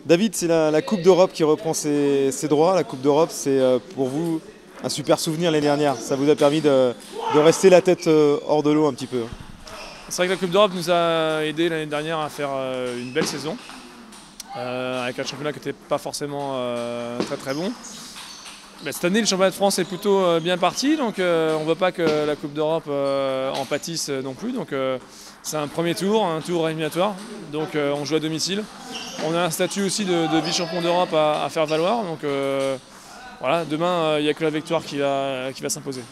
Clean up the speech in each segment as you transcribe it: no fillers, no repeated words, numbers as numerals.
David, c'est la Coupe d'Europe qui reprend ses droits. La Coupe d'Europe, c'est pour vous un super souvenir l'année dernière. Ça vous a permis de rester la tête hors de l'eau un petit peu. C'est vrai que la Coupe d'Europe nous a aidé l'année dernière à faire une belle saison, avec un championnat qui n'était pas forcément très très bon. Mais cette année, le championnat de France est plutôt bien parti, donc on ne veut pas que la Coupe d'Europe en pâtisse non plus. Donc c'est un premier tour, un tour éliminatoire, donc on joue à domicile. On a un statut aussi de vice-champion d'Europe à faire valoir, donc voilà, demain il n'y a que la victoire qui va s'imposer.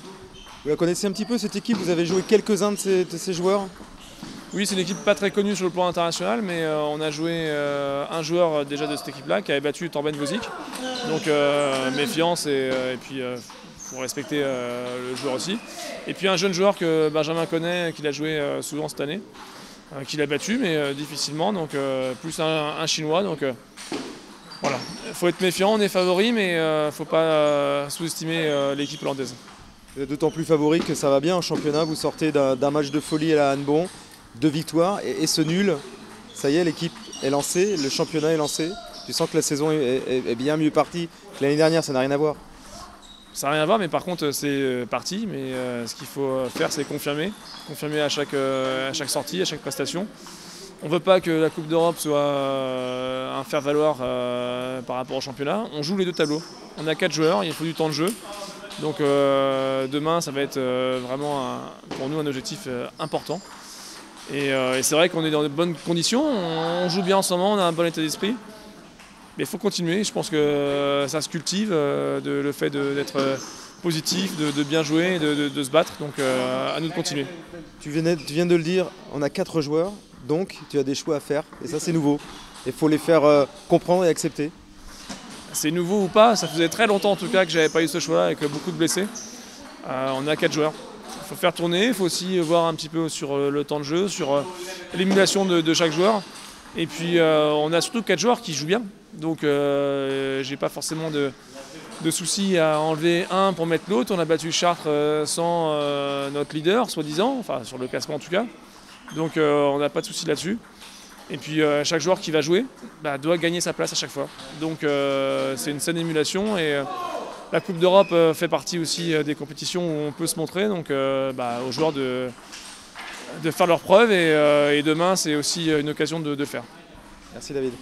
Vous la connaissez un petit peu cette équipe? Vous avez joué quelques-uns de ces joueurs? Oui, c'est une équipe pas très connue sur le plan international, mais on a joué un joueur déjà de cette équipe-là qui avait battu Torben Vozik. Donc méfiance et puis faut respecter le joueur aussi. Et puis un jeune joueur que Benjamin connaît, qu'il a joué souvent cette année, qu'il a battu, mais difficilement. Donc plus un Chinois. Donc voilà, il faut être méfiant, on est favori, mais il ne faut pas sous-estimer l'équipe hollandaise. Vous êtes d'autant plus favori que ça va bien en championnat. Vous sortez d'un match de folie à la Hannebont, 2 victoires et ce nul. Ça y est, l'équipe est lancée, le championnat est lancé. Tu sens que la saison est bien mieux partie que l'année dernière, ça n'a rien à voir. Ça n'a rien à voir, mais par contre c'est parti. Mais ce qu'il faut faire, c'est confirmer à chaque sortie, à chaque prestation. On ne veut pas que la Coupe d'Europe soit un faire-valoir par rapport au championnat. On joue les deux tableaux. On a 4 joueurs, il faut du temps de jeu. Donc demain, ça va être vraiment pour nous un objectif important. Et c'est vrai qu'on est dans de bonnes conditions, on joue bien en ce moment, on a un bon état d'esprit. Mais il faut continuer, je pense que ça se cultive, le fait d'être positif, de bien jouer, de se battre. Donc à nous de continuer. Tu viens de le dire, on a 4 joueurs, donc tu as des choix à faire. Et ça, c'est nouveau. Il faut les faire comprendre et accepter. C'est nouveau ou pas, ça faisait très longtemps en tout cas que j'avais pas eu ce choix-là avec beaucoup de blessés. On a 4 joueurs. Il faut faire tourner, il faut aussi voir un petit peu sur le temps de jeu, sur l'émulation de chaque joueur. Et puis on a surtout 4 joueurs qui jouent bien. Donc j'ai pas forcément de soucis à enlever un pour mettre l'autre. On a battu Chartres sans notre leader, soi-disant, enfin sur le classement en tout cas. Donc on n'a pas de soucis là-dessus. Et puis chaque joueur qui va jouer doit gagner sa place à chaque fois. Donc c'est une saine émulation et la Coupe d'Europe fait partie aussi des compétitions où on peut se montrer. Donc aux joueurs de faire leurs preuves et demain c'est aussi une occasion de le faire. Merci David.